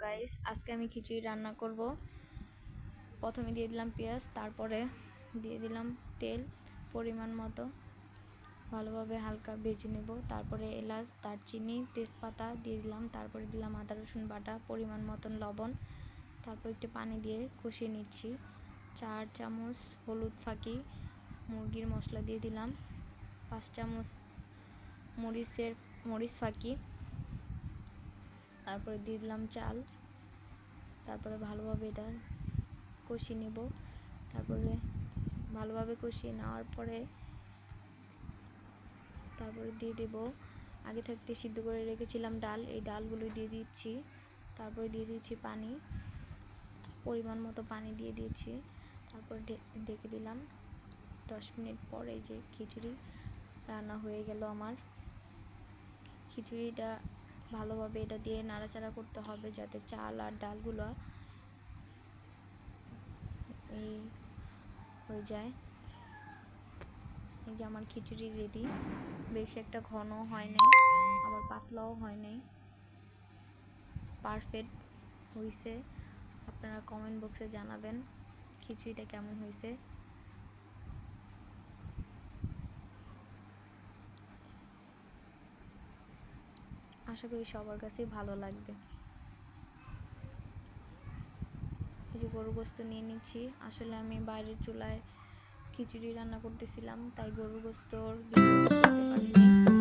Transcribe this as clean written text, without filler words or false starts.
Guys, আজকে আমি খিচুড়ি রান্না করব। প্রথমে দিয়ে দিলাম পেঁয়াজ, তারপরে দিয়ে দিলাম তেল পরিমাণ মতো, ভালোভাবে হালকা ভেজে নেব। তারপরে এলাচ, দারচিনি, তেজপাতা দিয়ে দিলাম। তারপরে দিলাম আদা রসুন বাটা, পরিমাণ মতন লবণ। তারপর একটু পানি দিয়ে কষিয়ে নিচ্ছি। 4 চামচ হলুদ ফাঁকি মুরগির মশলা দিয়ে দিলাম। 5 চামচ মরিচ ফাঁকি। তারপরে দিয়ে দিলাম চাল। তারপরে ভালোভাবে এটা কষিয়ে নেব। তারপরে ভালোভাবে কষিয়ে নেওয়ার পরে তারপরে দিয়ে দেব আগে থাকতে সিদ্ধ করে রেখেছিলাম ডাল। এই ডালগুলো দিয়ে দিচ্ছি। তারপরে দিয়ে দিচ্ছি পানি, পরিমাণ মতো পানি দিয়ে দিয়েছি। তারপর ঢেকে দিলাম। 10 মিনিট পরে যে খিচুড়ি রান্না হয়ে গেল আমার। খিচুড়িটা ভালোভাবে এটা দিয়ে নাড়াচাড়া করতে হবে যাতে চাল আর ডালগুলো হয়ে যায়। এই যে আমার খিচুড়ি রেডি। বেশি একটা ঘন হয় নাই, আবার পাতলাও হয় নাই, পারফেক্ট হয়েছে। আপনারা কমেন্ট বক্সে জানাবেন খিচুড়িটা কেমন হয়েছে। আশা করি সবার কাছেই ভালো লাগবে। এই যে গরু গোস্ত নিয়ে নিচ্ছি। আসলে আমি বাইরের চুলায় খিচুড়ি রান্না করতেছিলাম, তাই গরু গোস্তর ভিডিও করতে পারিনি।